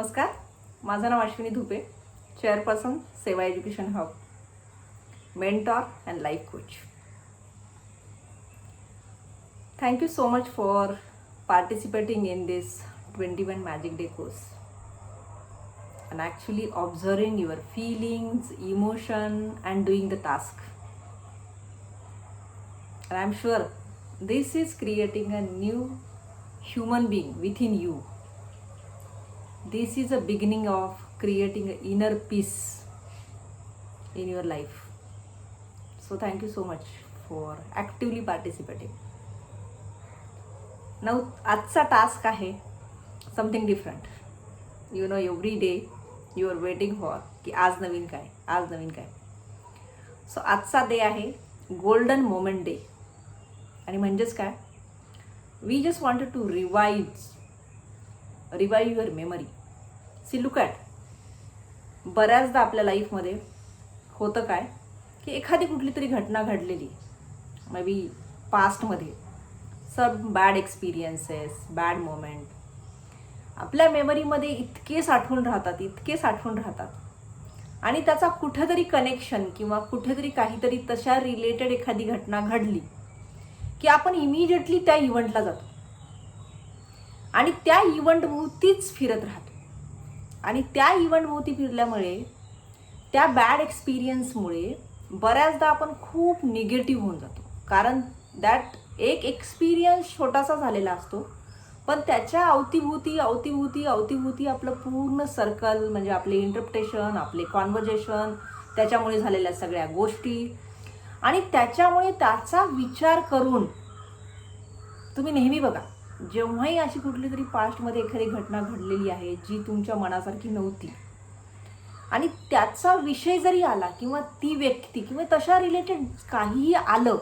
नमस्कार, माझं नाव अश्विनी धुपे, चेअरपर्सन सेवा education hub, mentor and life coach. Thank you so much for participating in this 21 Magic Day course and actually observing your feelings, emotion and doing the task. And I'm sure this is creating a new human being within you. This is a beginning of creating an inner peace in your life. So thank you so much for actively participating. Now आजचा task आहे something different. You know every day you are waiting for की आज नवीन काय. So आजचा day आहे golden moment day. आणि म्हणजेच काय, we just wanted to revive your memory. See look at, बऱ्याचदा आपल्या लाईफमध्ये होतं काय की एखादी कुठली तरी घटना घडलेली, मे बी पास्टमध्ये, सब बॅड एक्सपिरियन्सेस, बॅड मोमेंट आपल्या मेमरीमध्ये इतके साठवून राहतात आणि त्याचा कुठेतरी कनेक्शन किंवा कुठेतरी काहीतरी तशा रिलेटेड एखादी घटना घडली की आपण इमिजिएटली त्या इव्हेंटला जातो आणि त्या इव्हेंटभोवतीच फिरत राहतो. आणि त्या इव्हेंटभोवती फिरल्यामुळे, त्या बॅड एक्सपिरियन्समुळे बऱ्याचदा आपण खूप निगेटिव्ह होऊन जातो. कारण दॅट एक एक्सपिरियन्स छोटासा झालेला असतो, पण त्याच्या अवतीभोवती आपलं पूर्ण सर्कल, म्हणजे आपले इंटरप्रिटेशन, आपले कॉन्व्हर्जेशन, त्याच्यामुळे झालेल्या सगळ्या गोष्टी, आणि त्याच्यामुळे त्याचा विचार करून तुम्ही नेहमी बघा, जेव्हाही अशी कुठली तरी पास्टमध्ये एखादी घटना घडलेली आहे जी तुमच्या मनासारखी नव्हती आणि त्याचा विषय जरी आला किंवा ती व्यक्ती किंवा तशा रिलेटेड काहीही आलं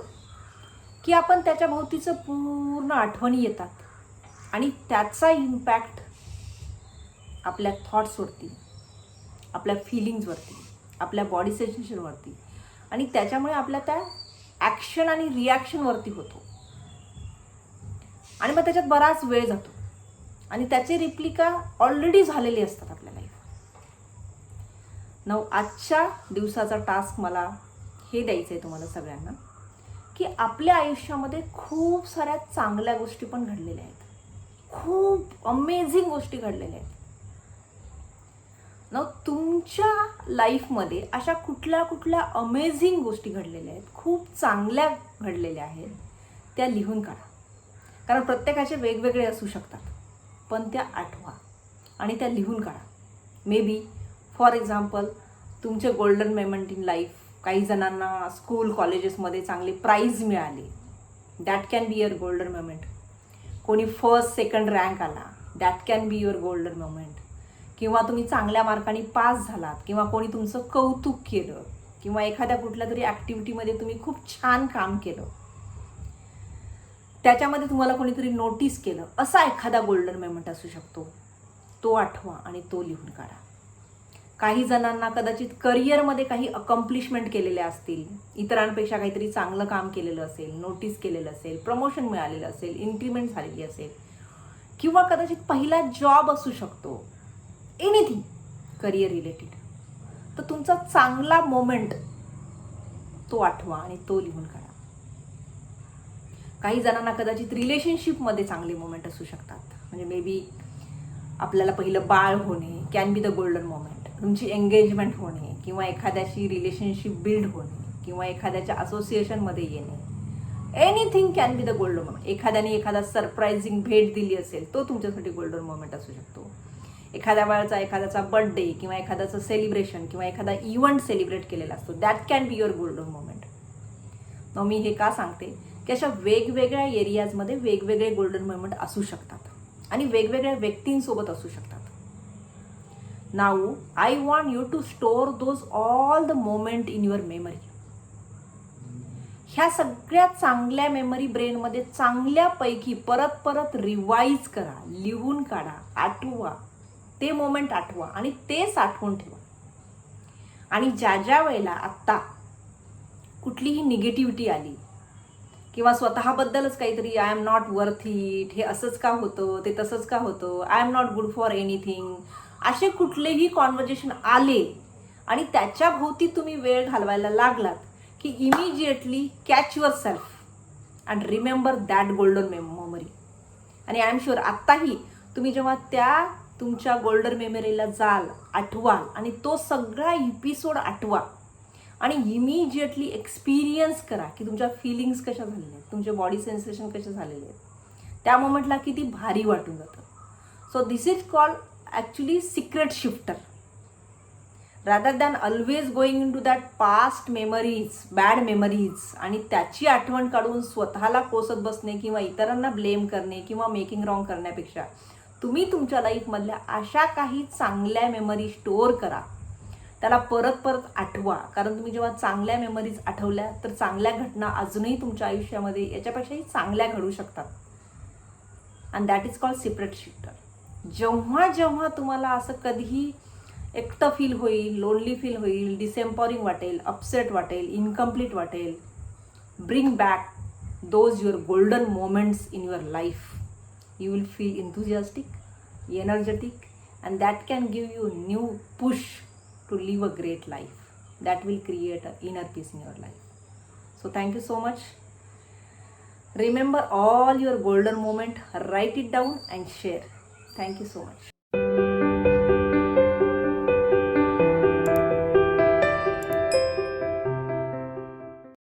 की आपण त्याच्या भोवतीचं पूर्ण आठवणी येतात आणि त्याचा इम्पॅक्ट आपल्या थॉट्सवरती, आपल्या फिलिंग्सवरती, आपल्या बॉडी सेन्सेशनवरती आणि त्याच्यामुळे आपल्या त्या ॲक्शन आणि रिॲक्शनवरती होतो. आणि मग त्याच्यात बराच वेळ जातो आणि त्याचे रिप्लिका ऑलरेडी झालेले असतात आपल्या लाईफ. आजच्या दिवसाचा टास्क मला हे द्यायचं आहे तुम्हाला सगळ्यांना की आपल्या आयुष्यामध्ये खूप साऱ्या चांगल्या गोष्टी पण घडलेल्या आहेत, खूप अमेझिंग गोष्टी घडलेल्या आहेत. तुमच्या लाईफमध्ये अशा कुठल्या अमेझिंग गोष्टी घडलेल्या आहेत, खूप चांगल्या घडलेल्या आहेत, त्या लिहून काढा. कारण प्रत्येकाचे वेगवेगळे असू शकतात, पण त्या आठवा आणि त्या लिहून काढा. मे बी फॉर एक्झाम्पल तुमचे गोल्डन मोमेंट इन लाईफ. काही जणांना स्कूल कॉलेजेसमध्ये चांगले प्राईज मिळाले, that can be your golden moment. कोणी फर्स्ट सेकंड रँक आला, that can be your golden moment. किंवा तुम्ही चांगल्या मार्काने पास झालात, किंवा कोणी तुमचं कौतुक केलं, किंवा एखाद्या कुठल्या तरी ॲक्टिव्हिटीमध्ये तुम्ही खूप छान काम केलं, त्याच्यामध्ये तुम्हाला कोणीतरी नोटीस केलं, असा एखादा गोल्डन मोमेंट असू शकतो. तो आठवा आणि तो लिहून काढा. काही जणांना कदाचित करिअरमध्ये काही अकम्प्लिशमेंट केलेल्या असतील, इतरांपेक्षा काहीतरी चांगलं काम केलेलं असेल, नोटीस केलेलं असेल, प्रमोशन मिळालेलं असेल, इन्क्रीमेंट झालेली असेल, किंवा कदाचित पहिला जॉब असू शकतो, एनिथिंग करिअर रिलेटेड. तर तुमचा चांगला मोमेंट तो आठवा आणि तो लिहून काढा. काही जणांना कदाचित रिलेशनशिपमध्ये चांगले मोमेंट असू शकतात. म्हणजे मे बी आपल्याला पहिलं बाळ होणे can be the golden moment. तुमची एंगेजमेंट होणे, किंवा एखाद्याशी रिलेशनशिप बिल्ड होणे, किंवा एखाद्याच्या असोसिएशनमध्ये येणे, anything can be the golden moment. एखाद्याने एखादा सरप्रायझिंग भेट दिली असेल, तो तुमच्यासाठी गोल्डन मोमेंट असू शकतो. एखाद्याचा बर्थडे, किंवा एखाद्याचं सेलिब्रेशन, किंवा एखादा इव्हेंट सेलिब्रेट केलेला असतो, that can be your golden moment. मी हे का सांगते की अशा वेगवेगळ्या एरियाजमध्ये वेगवेगळे गोल्डन मोमेंट असू शकतात आणि वेगवेगळ्या व्यक्तींसोबत असू शकतात. Now I want you to store those all the moment in your memory. ह्या सगळ्या चांगल्या मेमरी ब्रेनमध्ये चांगल्यापैकी परत रिवाईज करा, लिहून काढा, आठवा. ते मोमेंट आठवा आणि ते साठवून ठेवा. आणि ज्या वेळेला आत्ता कुठलीही निगेटिव्हिटी आली, किंवा स्वतःबद्दलच काहीतरी I am not worth it, हे असंच का होतं, ते तसंच का होतं, I am not good for anything, असे कुठलेही कॉन्व्हर्जेशन आले आणि त्याच्या भोवती तुम्ही वेळ घालवायला लागलात की immediately catch your self and remember that golden memory. आणि आय एम शुअर आत्ताही तुम्ही जेव्हा त्या तुमच्या गोल्डन मेमरीला जाल, आठवाल आणि तो सगळा एपिसोड आठवा आणि इमिजिएटली एक्सपिरियन्स करा की तुमच्या फिलिंग्स कशा झालेल्या आहेत, तुमचे बॉडी सेन्सेशन कसे झालेले आहेत. त्या मोमेंटला किती भारी वाटून जातं. So this is called actually secret shifter. Rather than always going into that past memories, bad memories आणि त्याची आठवण काढून स्वतःला कोसत बसणे किंवा इतरांना ब्लेम करणे किंवा मेकिंग रॉंग करण्यापेक्षा तुम्ही तुमच्या लाईफमधल्या अशा काही चांगल्या मेमरी स्टोअर करा, त्याला परत परत आठवा. कारण तुम्ही जेव्हा चांगल्या मेमरीज आठवल्या तर चांगल्या घटना अजूनही तुमच्या आयुष्यामध्ये याच्यापेक्षाही चांगल्या घडू शकतात. And that is called secret shifter. जेव्हा जेव्हा तुम्हाला असं कधीही एकटं फील होईल, लोनली फील होईल, डिसेम्पॉरिंग वाटेल, अपसेट वाटेल, इनकम्प्लीट वाटेल, bring back those your golden moments in your life. You will feel enthusiastic, energetic, and that can give you new push to live a great life. That will create an inner peace in your life. So thank you so much. Remember all your golden moment, write it down and share. Thank you so much.